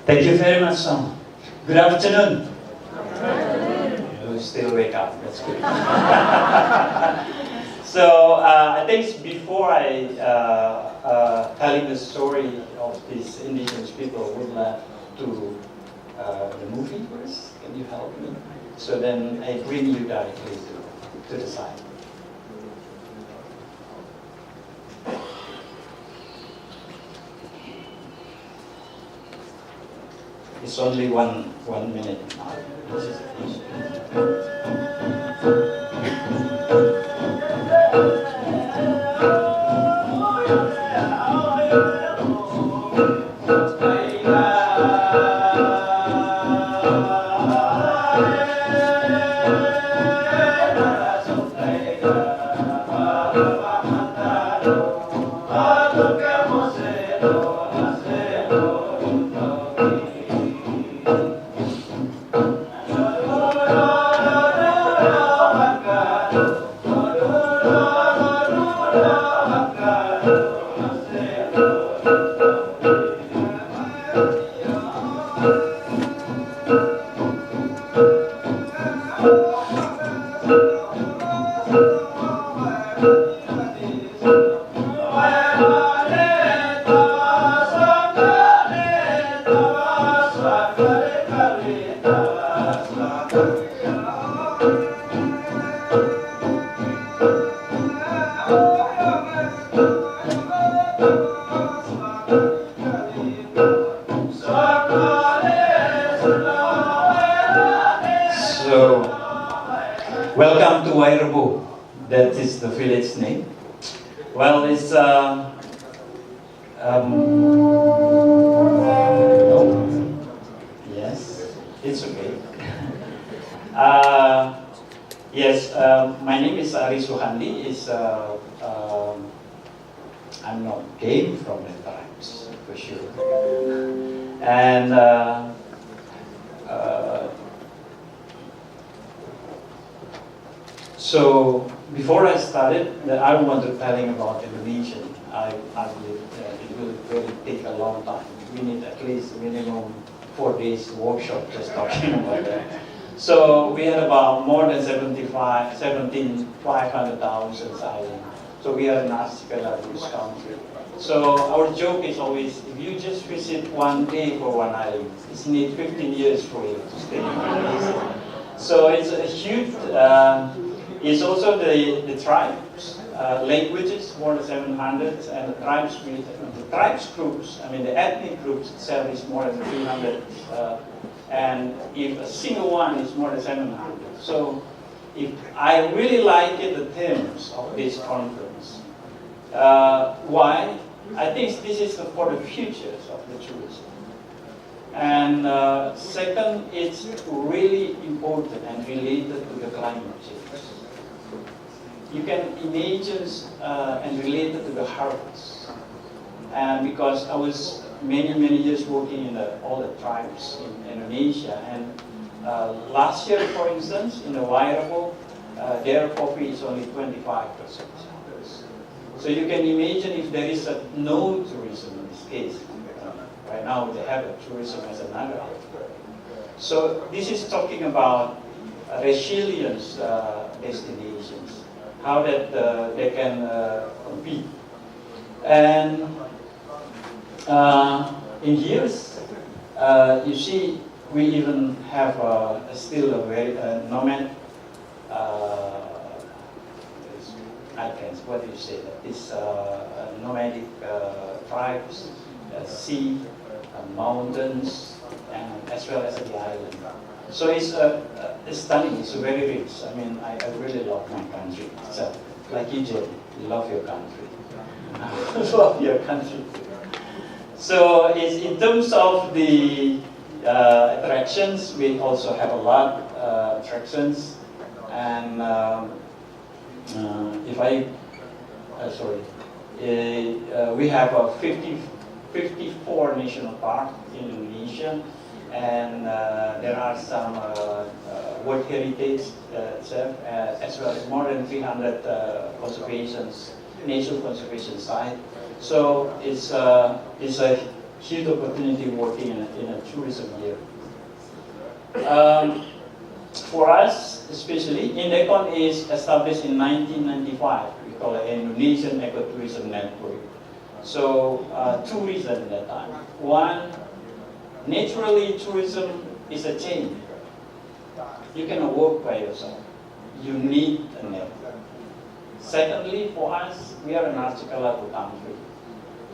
Thank you very much, Sam. Good afternoon. You still wake up, that's good. So I think before I telling the story of these indigenous people, I would like to the movie first. Can you help me? So then I bring you directly to the side. It's only one minute now. Welcome to Waerebo. That is the village name. Well, it's no, yes, it's okay. Yes, my name is Ary Suhandi. I'm not came from the tribes for sure, and. So before I started, I don't want to telling about Indonesian. I believe it will really take a long time. We need at least minimum 4 days workshop just talking about that. So we had about more than 17,500 islands. So we are an archipelago country. So our joke is always, if you just visit 1 day for one island, it's need 15 years for you to stay in Indonesia. So it's a huge. It's also the tribes, languages, more than 700, and the tribes groups, I mean the ethnic groups itself is more than 300, and if a single one is more than 700. So if I really like the themes of this conference. Why? I think this is for the futures of the tourism. And second, it's really important and related to the climate change. You can imagine and relate it to the harvest. And because I was many years working in all the tribes in Indonesia, and last year, for instance, in the Waerebo, their coffee is only 25%. So you can imagine if there is no tourism in this case. Right now they have tourism as another outlet. So this is talking about resilience destinations, how that they can compete. And in here, you see, we even have still a very nomad. What do you say? This nomadic tribes, sea, mountains, and as well as the island. So it's stunning. It's very rich. I mean, I really love my country. So, like you, Jay, you love your country. Love your country. So, it's in terms of the attractions, we also have a lot of attractions, and we have 54 national parks in Indonesia, and there are some World Heritage itself, as well as more than 300 nature conservation sites. So it's a huge opportunity working in a tourism here. For us, especially, Indecon is established in 1995. We call it Indonesian Ecotourism Network. So, two reasons at that time. One, naturally, tourism is a chain. You cannot work by yourself. You need a network. Secondly, for us, we are an archipelago country.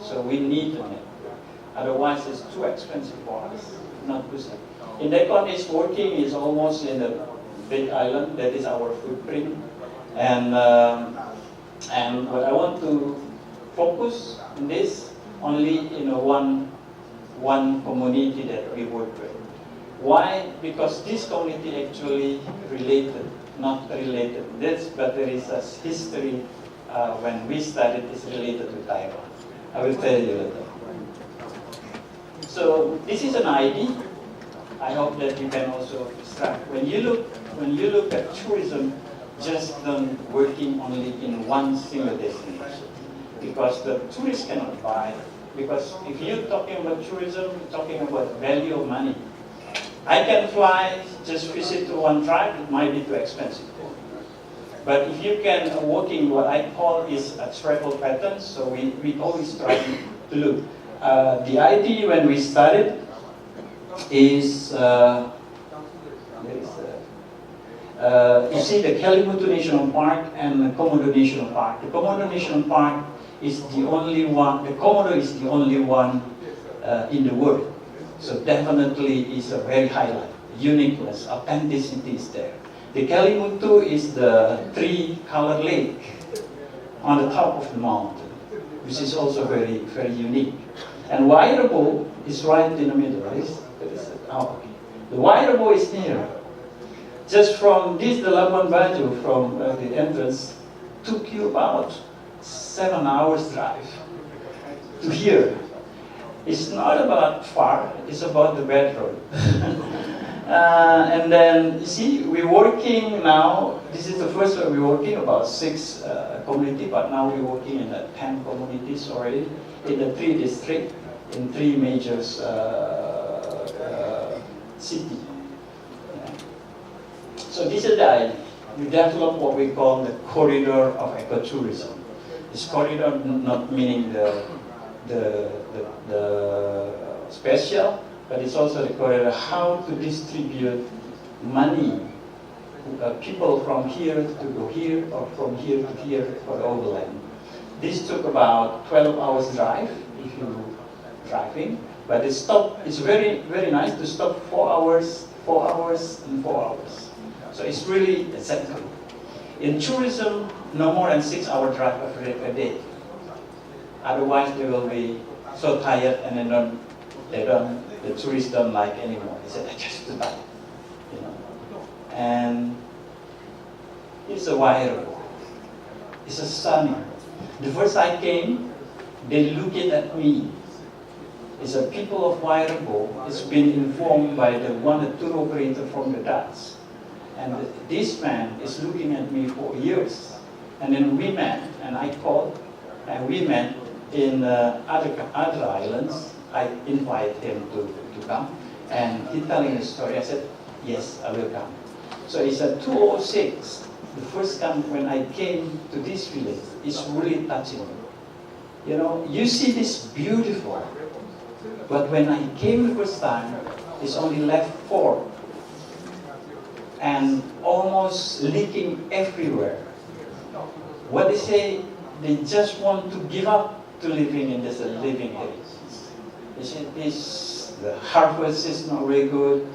So we need a network. Otherwise, it's too expensive for us. Not possible. Indecon is working, is almost in the big island. That is our footprint. And what I want to focus on this only in one community that we work with. Why? Because this community actually related, not related this, but there is a history when we started is related to Taiwan. I will tell you later. So this is an ID. I hope that you can also extract. When you look at tourism, just don't working only in one single destination, because the tourists cannot buy. Because if you're talking about tourism, you're talking about value of money. I can fly, just visit to one tribe, it might be too expensive. But if you can working what I call is a travel pattern, so we always try to look. The idea when we started is, you see the Kelimutu National Park and the Komodo National Park. The Komodo National Park is the only one, the Komodo is the only one in the world. So definitely is a very highlight, uniqueness, authenticity is there. The Kelimutu is the three-colored lake on the top of the mountain, which is also very, very unique. And Waerebo is right in the middle. The Waerebo is near. Just from this, the Labuan Bajo, from the entrance, took you about 7 hours drive to here. It's not about far, it's about the bad road. And then, you see, we're working now, this is the first one we're working about 6 communities, but now we're working in 10 communities already, in the 3 districts, in 3 major cities. So this is the idea. We develop what we call the corridor of ecotourism. This corridor not meaning the special, but it's also the corridor how to distribute money. People from here to go here, or from here to here for the overland. This took about 12 hours drive if you driving, but the stop is very, very nice to stop 4 hours, 4 hours, and 4 hours. So it's really essential. In tourism, no more than 6 hour drive a day. Otherwise, they will be so tired, and the tourists don't like anymore. They said, I just too tired, you know. And it's a Waerebo. It's a stunning. The first I came, they looked at me. It's a people of Waerebo. It's been informed by the tour operator from the Dutch. And this man is looking at me for years. And then we met, and I called, and we met in other islands. I invited him to come, and he telling the story. I said, yes, I will come. So it's a 2006. The first time when I came to this village, it's really touching me. You know, you see this beautiful, but when I came the first time, it's only left 4. And almost leaking everywhere. What they say, they just want to give up to living in this living area. They say the harvest is not very good.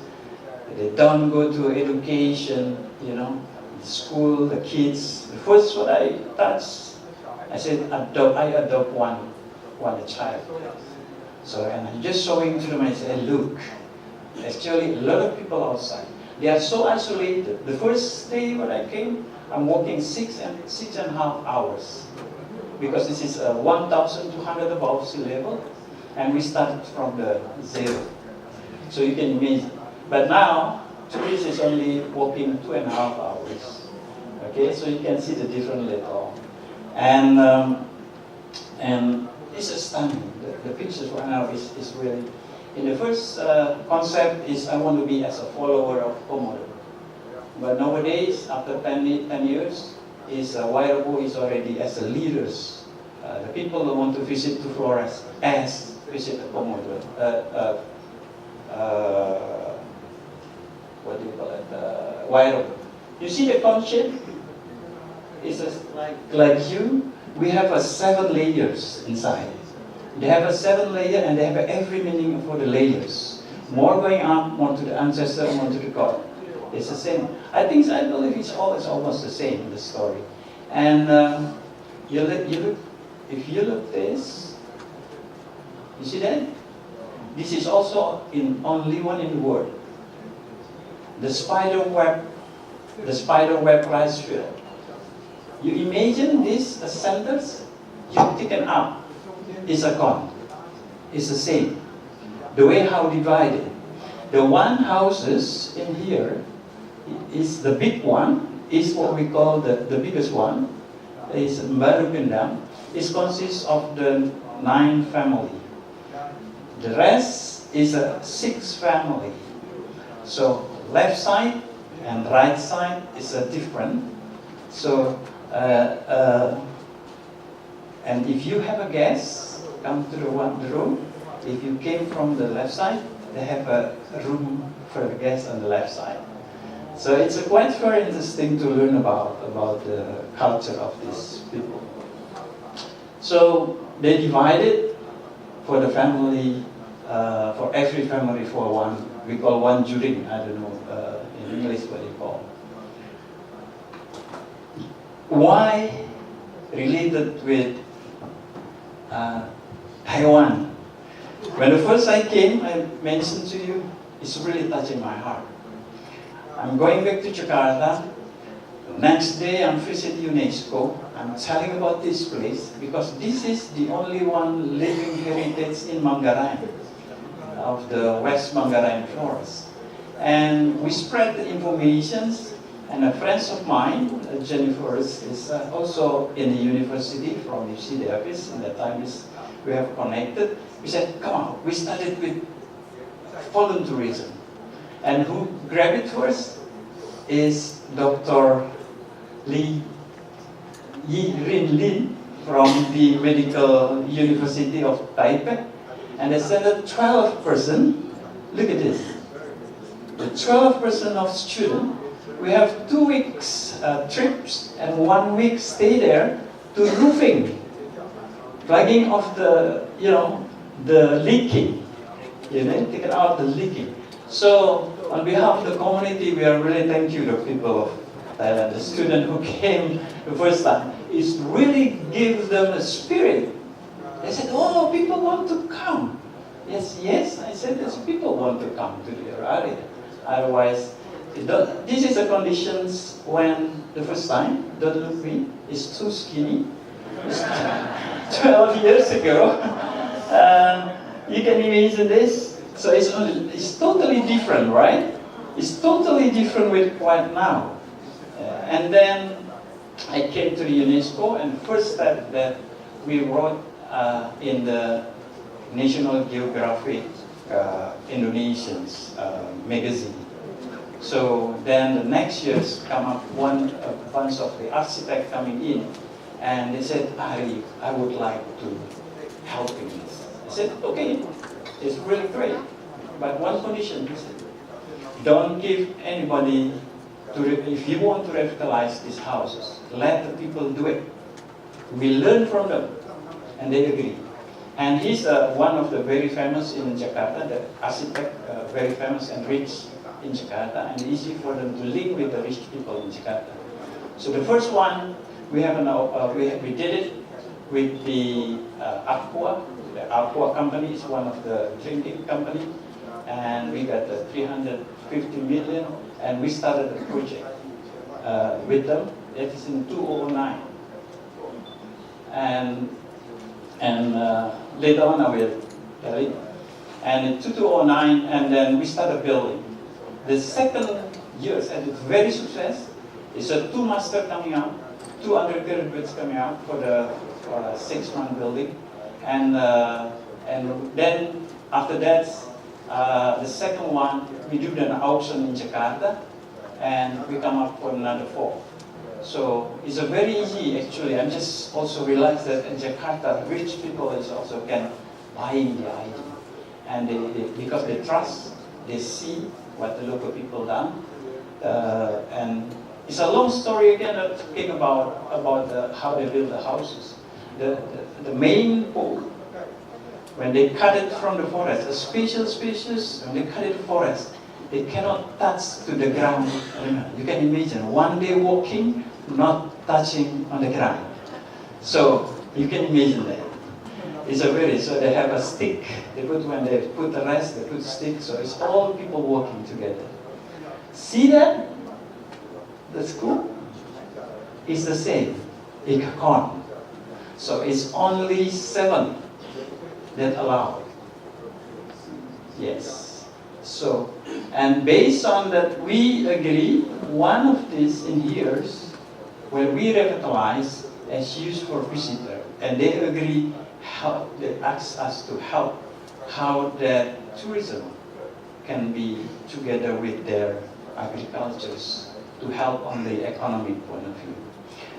They don't go to education, you know, the school, the kids. The first what I touched, I said, I adopt one child. So, and I'm just showing to them, I said, look, actually a lot of people outside. They are so isolated. The first day when I came, I'm walking 6.5 hours. Because this is 1,200 above sea level, and we started from the 0. So you can imagine. But now, tourists is only walking 2.5 hours. Okay, so you can see the difference later on. And it's stunning. The pictures right now is really. In the first concept is I want to be as a follower of Komodo. But nowadays, after 10 years, Waerebo is already as a leaders. The people who want to visit to Flores as visit the Komodo. What do you call it? Waerebo. You see the concept? It's like you. We have 7 layers inside. They have a 7 layer and they have every meaning for the layers. More going up, more to the ancestor, more to the God. It's the same. I believe it's almost the same, the story. And if you look this, you see that? This is also only one in the world. The spider web rice field. You imagine this centers, you take it up. Is a con. It's the same. The way how divided. The one houses in here is the big one, is what we call the biggest one, is Mbarukendam. It consists of the 9 family. The rest is a 6 family. So left side and right side is a different. So and if you have a guest come to the room, if you came from the left side, they have a room for the guest on the left side. So it's quite very interesting to learn about the culture of these people. So they divided for the family, for every family for one. We call one juring. I don't know in English what you call. Why related with Taiwan? When the first I came, I mentioned to you, it's really touching my heart. I'm going back to Jakarta. The next day, I'm visiting UNESCO. I'm telling about this place because this is the only one living heritage in Manggarai, of the West Manggarai forest. And we spread the information. And a friend of mine, Jennifer, is also in the university from UC Davis. In that time, we have connected. We said, come on, we started with volunteerism. And who grabbed it first is Dr. Lee Yi-Rin Lin from the Medical University of Taipei. And they sent a 12-person, look at this, the 12-person of students. We have 2 weeks trips and 1 week stay there to roofing, plugging off the leaking, taking out the leaking. So on behalf of the community, we are really thank you, the people of Thailand, the student who came the first time. It really gives them a spirit. They said, oh, people want to come. Yes, I said, yes, people want to come to the area. Otherwise, this is the conditions when the first time, don't look me, is too skinny. It's 12 years ago. You can imagine this. So it's totally different, right? It's totally different with right now. And then I came to the UNESCO, and first step that we wrote in the National Geographic Indonesians magazine. So then the next years come up a bunch of the architects coming in, and they said, Ary, I would like to help in this. I said, okay, it's really great, but one condition, he said, don't give anybody if you want to revitalize these houses, let the people do it. We learn from them, and they agree. And he's one of the very famous in Jakarta, the architect, very famous and rich in Jakarta, and easy for them to link with the rich people in Jakarta. So the first one, we did it with the Aqua. The Aqua company is one of the drinking company, and we got 350 million, and we started the project with them. It is in 2009, and later on I will tell you. And in 2009, and then we started building. The second year, and it's very success. It's a 2 master coming out, 2 undergraduates coming out for a 6-month building. And then after that, the second one, we do an auction in Jakarta, and we come up for another 4. So it's a very easy, actually. I just also realized that in Jakarta, rich people also can buy the item. And because they trust, they see what the local people done. And it's a long story again, talking about how they build the houses. The main pole, when they cut it from the forest, a special species, when they cut it from the forest, they cannot touch to the ground. You can imagine, one day walking, not touching on the ground. So you can imagine that. So they have a stick. When they put the rest, they put stick, so it's all people walking together. See that? The school is the same, Ikakon. So it's only 7 that allowed. Yes. So, and based on that, we agree one of these in years when we revitalize as used for visitor, and they agree how they ask us to help how the tourism can be together with their agricultures to help on the economic point of view.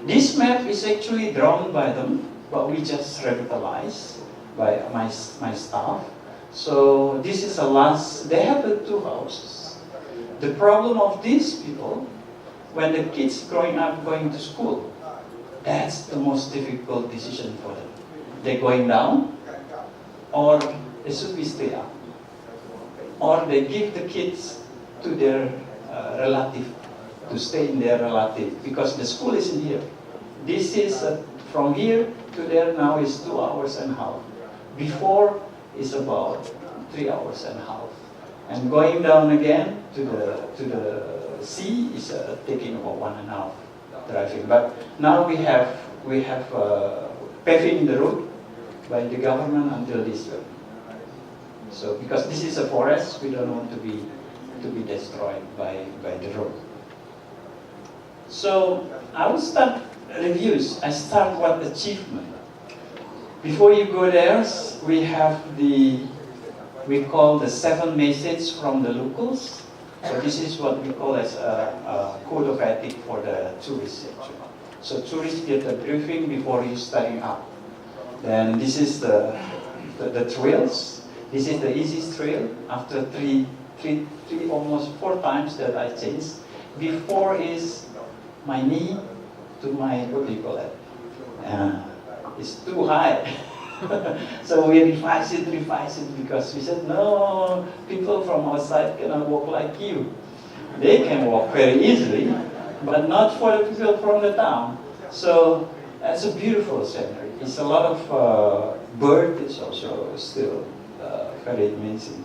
This map is actually drawn by them, but we just revitalized by my staff. So this is the last, they have the 2 houses. The problem of these people, when the kids growing up going to school, that's the most difficult decision for them. They're going down, or they should be stay up. Or they give the kids to their relative, to stay in their relative, because the school is in here. This is from here to there now is 2 hours and a half. Before is about 3 hours and a half. And going down again to the sea is taking about 1.5 driving. But now we have paving the road by the government until this way. So because this is a forest, we don't want to be destroyed by the road. So I will start reviews. I start what achievement. Before you go there, we have we call the 7 messages from the locals. So this is what we call as a code of ethics for the tourists actually. So tourists get a briefing before you starting up. Then this is the trails. This is the easiest trail. After three, almost 4 times that I changed. Before is my knee to my, what do you call it? It's too high. So we revise it because we said, no, people from outside cannot walk like you. They can walk very easily, but not for the people from the town. So that's a beautiful scenery. It's a lot of bird. It's also still very amazing.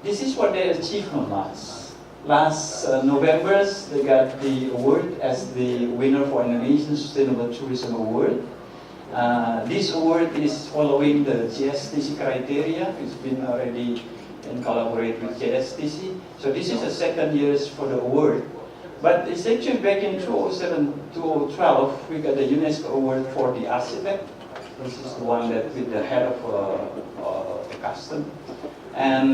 This is what their achievement was. Last November, they got the award as the winner for Indonesian Sustainable Tourism Award. This award is following the GSTC criteria. It's been already in collaborate with GSTC. So this is the 2nd year for the award. But it's actually back in 2007, 2012, we got the UNESCO award for the architect. This is the one that with the head of the custom. And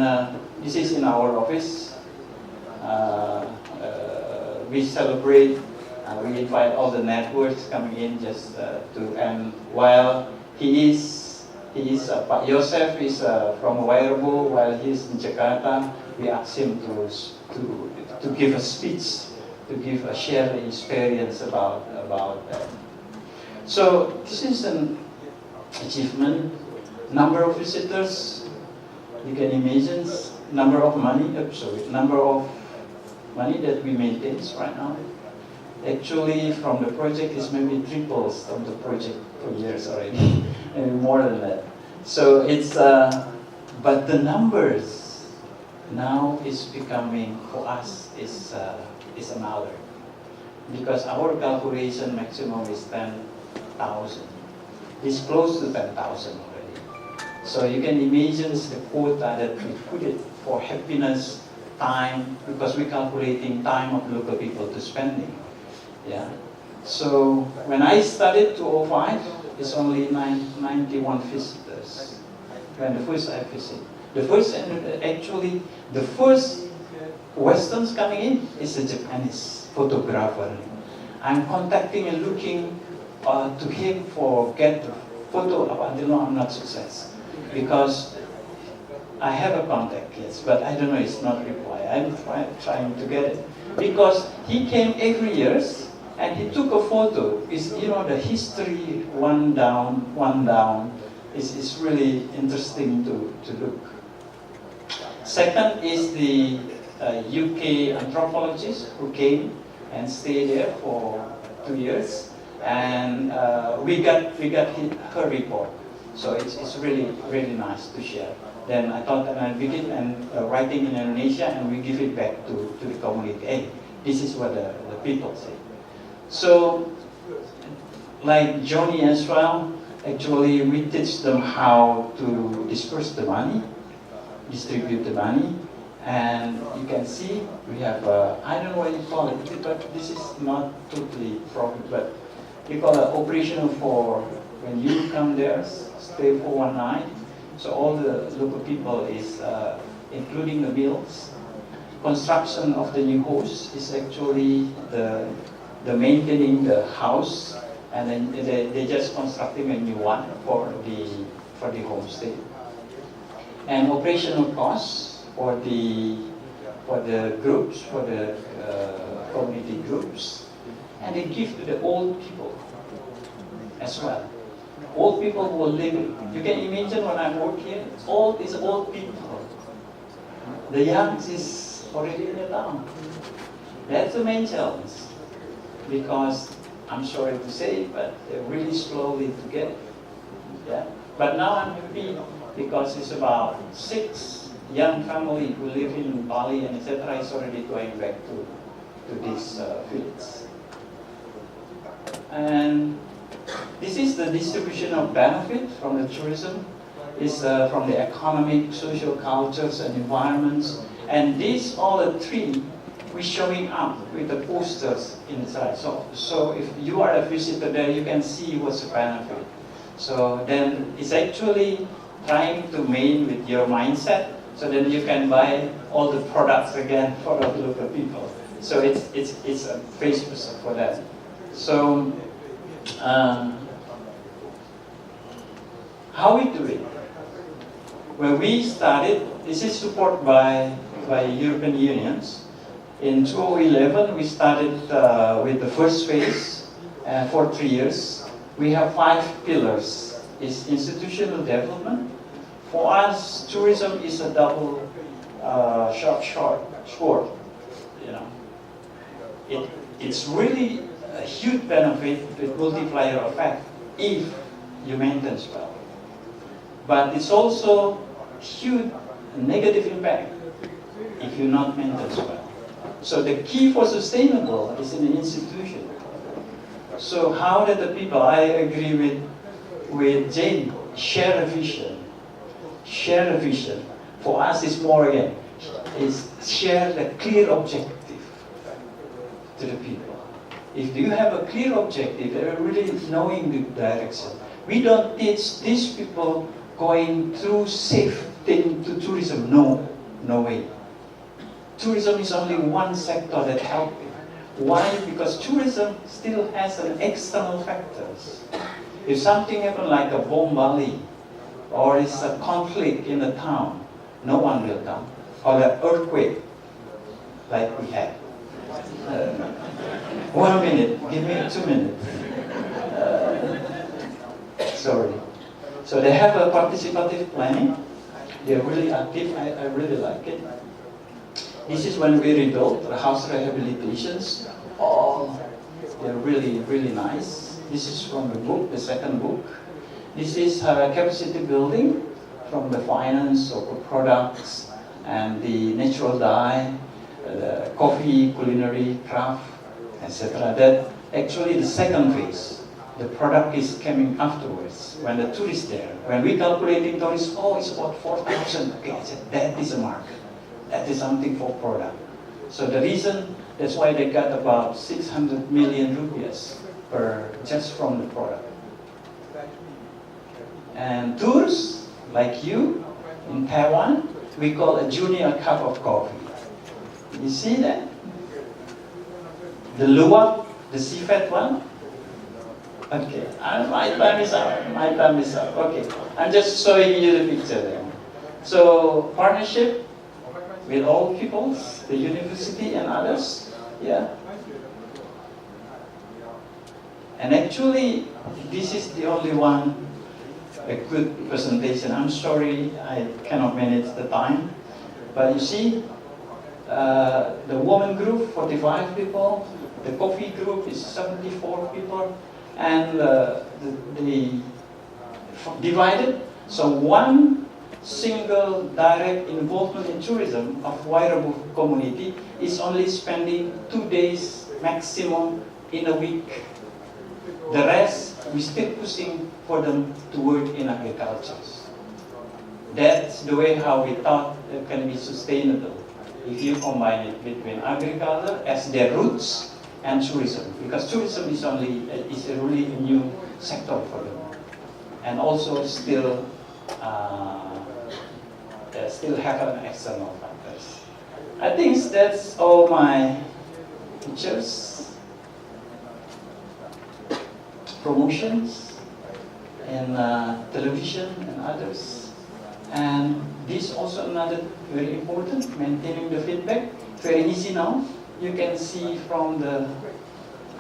this is in our office. We celebrate. We invite all the networks coming in just and while he is Pak Yosef is from Waerebo, while he's in Jakarta, we asked him to give a speech, to share the experience about that. So this is an achievement. Number of visitors, you can imagine. Number of money that we maintain right now. Actually, from the project is maybe triples from the project for years already, maybe more than that. So it's, but the numbers now is becoming for us is another, because our calculation maximum is 10,000. It's close to 10,000 already. So you can imagine the quota that we put it for happiness, time, because we're calculating time of local people to spending. Yeah. So when I started 2005, it's only 91 visitors when the first I visit. The first, actually, the first Westerns coming in is a Japanese photographer. I'm contacting and looking to him for get the photo up until now I'm not success. Because I have a contact, yes, but I don't know, it's not required. I'm trying to get it. Because he came every year and he took a photo. It's, you know, the history, one down, one down. It's really interesting to look. Second is the UK anthropologist who came and stayed there for 2 years. And we got her report. So it's really, really nice to share. Then I thought that I'd begin writing in Indonesia and we give it back to the community. Hey, this is what the people say. So, like Johnny as well, actually we teach them how to disperse the money, distribute the money. And you can see we have, I don't know what you call it, but this is not totally profit, but we call it operational for when you come there, stay for one night. So all the local people is including the meals. Construction of the new house is actually the maintaining the house, and then they just constructing a new one for the homestay. And operational costs for the groups, for the community groups, and they give to the old people as well. Old people who are living. You can imagine when I work here, all these old people. The young is already in the town. That's the main challenge. Because I'm sorry to say, but they're really slowly to get it. Yeah? But now I'm happy because it's about 6 young families who live in Bali and etc. is already going back to these fields. And this is the distribution of benefit from the tourism. It's from the economic, social, cultures, and environments. And these all the 3 we're showing up with the posters inside. So if you are a visitor there, you can see what's the benefit. So then it's actually trying to main with your mindset, so then you can buy all the products again for the local people. So it's a Facebook for that. So how we do it? When we started, this is supported by European unions. In 2011, we started with the first phase for 3 years. We have 5 pillars. It's institutional development. For us, tourism is a double sword. You know, it's really a huge benefit with multiplier effect if you maintain well. But it's also huge negative impact if you not maintain well. So the key for sustainable is in the institution. So how did the people, I agree with Jane, share a vision. Share a vision. For us it's more again, is share the clear objective to the people. If you have a clear objective, they're really knowing the direction. We don't teach these people going through safe thing to tourism. No way. Tourism is only one sector that helps it. Why? Because tourism still has an external factors. If something happens like a bomb Bali, or it's a conflict in the town, no one will come. Or the earthquake, like we had. 1 minute, give me 2 minutes. Sorry. So they have a participative planning. They're really active, I really like it. This is when we rebuilt the house rehabilitations. Oh, they're really, really nice. This is from the book, the second book. This is capacity building from the finance of the products and the natural dye, the coffee, culinary, craft, etc. That actually the second phase. The product is coming afterwards when the tourists there. When we calculating tourists, oh, it's about 4,000. Okay, I said that is a market. That is something for product. So the reason, that's why they got about 600 million rupiahs per just from the product. And tours, like you, in Taiwan, we call a junior cup of coffee. You see that? The luwak, the seafood one? Okay, my time is up, my time is up. Okay, I'm just showing you the picture there. So, partnership with all peoples, the university and others, yeah. And actually, this is the only one, a good presentation. I'm sorry, I cannot manage the time. But you see, the woman group, 45 people, the coffee group is 74 people, and the divided. So one single direct involvement in tourism of Waerebo community is only spending 2 days maximum in a week. The rest, we're still pushing for them to work in agriculture. That's the way how we thought it can be sustainable if you combine it between agriculture as their roots and tourism, because tourism is a really new sector for them, and also still have an external factors. I think that's all my pictures, promotions, and television and others. And this also another very important, maintaining the feedback. Very easy now. You can see from the,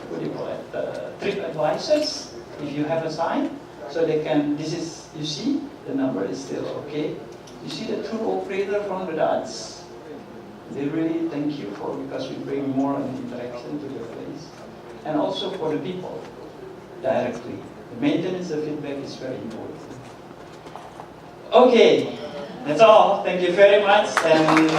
what do you call it, the trip advisors, if you have a sign, so they can, this is, you see, the number is still okay. You see the tour operator from the dots? They really thank you for, because we bring more interaction to the place. And also for the people, directly. The maintenance of feedback is very important. Okay, that's all. Thank you very much. And